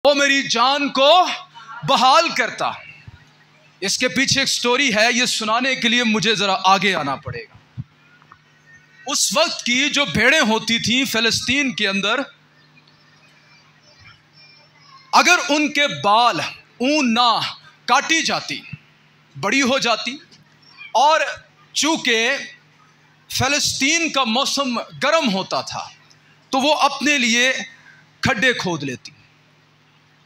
वो मेरी जान को बहाल करता। इसके पीछे एक स्टोरी है, ये सुनाने के लिए मुझे जरा आगे आना पड़ेगा। उस वक्त की जो भेड़ें होती थी फिलिस्तीन के अंदर, अगर उनके बाल ऊन ना काटी जाती, बड़ी हो जाती, और चूंकि फिलिस्तीन का मौसम गर्म होता था तो वो अपने लिए खड्डे खोद लेती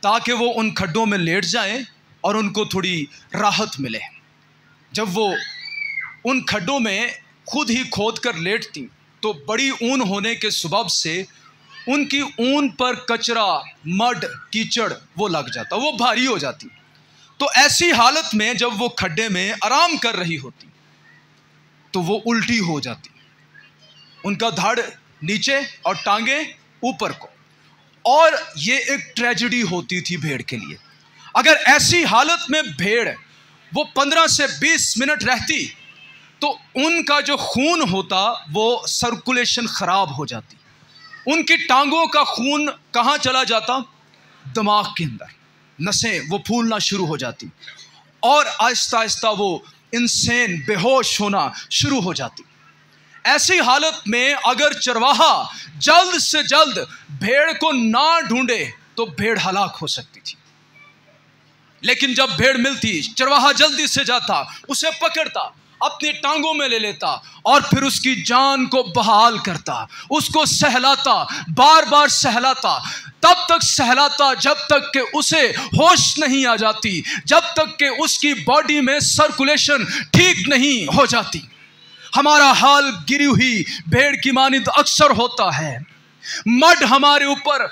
ताकि वो उन खड्डों में लेट जाएं और उनको थोड़ी राहत मिले। जब वो उन खड्डों में खुद ही खोद कर लेटती तो बड़ी ऊन होने के सबब से उनकी ऊन पर कचरा, मड, कीचड़ वो लग जाता, वो भारी हो जाती। तो ऐसी हालत में जब वो खड्डे में आराम कर रही होती तो वो उल्टी हो जाती, उनका धड़ नीचे और टांगे ऊपर को, और ये एक ट्रेजेडी होती थी भेड़ के लिए। अगर ऐसी हालत में भेड़ वो 15 से 20 मिनट रहती तो उनका जो खून होता वो सर्कुलेशन खराब हो जाती, उनकी टांगों का खून कहाँ चला जाता? दिमाग के अंदर, नसें वो फूलना शुरू हो जाती और आहिस्ता आहिस्ता वो इंसान बेहोश होना शुरू हो जाती। ऐसी हालत में अगर चरवाहा जल्द से जल्द भेड़ को ना ढूंढे तो भेड़ हलाक हो सकती थी। लेकिन जब भेड़ मिलती, चरवाहा जल्दी से जाता, उसे पकड़ता, अपनी टांगों में ले लेता और फिर उसकी जान को बहाल करता, उसको सहलाता, बार बार सहलाता, तब तक सहलाता जब तक कि उसे होश नहीं आ जाती, जब तक कि उसकी बॉडी में सर्कुलेशन ठीक नहीं हो जाती। हमारा हाल गिरी हुई भेड़ की मानिंद अक्सर होता है। मड हमारे ऊपर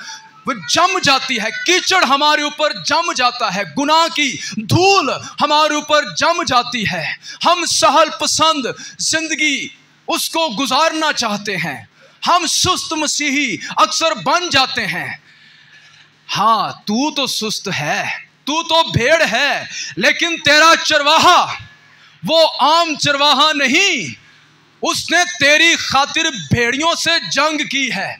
वो जम जाती है, कीचड़ हमारे ऊपर जम जाता है, गुनाह की धूल हमारे ऊपर जम जाती है। हम सहल पसंद जिंदगी उसको गुजारना चाहते हैं, हम सुस्त मसीही अक्सर बन जाते हैं। हाँ, तू तो सुस्त है, तू तो भेड़ है, लेकिन तेरा चरवाहा वो आम चरवाहा नहीं, उसने तेरी खातिर भेड़ियों से जंग की है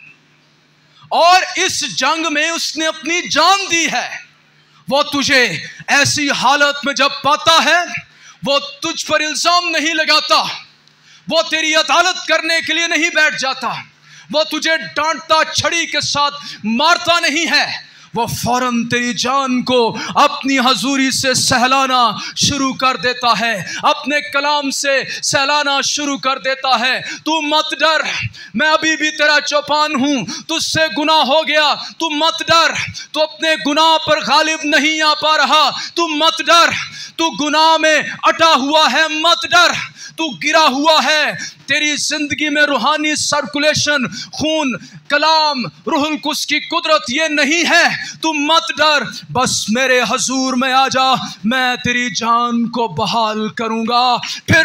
और इस जंग में उसने अपनी जान दी है। वो तुझे ऐसी हालत में जब पाता है वो तुझ पर इल्जाम नहीं लगाता, वो तेरी अदालत करने के लिए नहीं बैठ जाता, वो तुझे डांटता, छड़ी के साथ मारता नहीं है, वो फौरन तेरी जान को अपनी हजूरी से सहलाना शुरू कर देता है, अपने कलाम से सहलाना शुरू कर देता है। तू मत डर, मैं अभी भी तेरा चौपान हूँ, तुझसे गुनाह हो गया, तू मत डर, तू अपने गुनाह पर गालिब नहीं आ पा रहा, तू मत डर, तू गुनाह में अटा हुआ है, मत डर, तू गिरा हुआ है, तेरी जिंदगी में रूहानी सर्कुलेशन, खून, कलाम, रूहुल कुद्स की कुदरत ये नहीं है, तू मत डर, बस मेरे हजूर में आ जा, मैं तेरी जान को बहाल करूंगा। फिर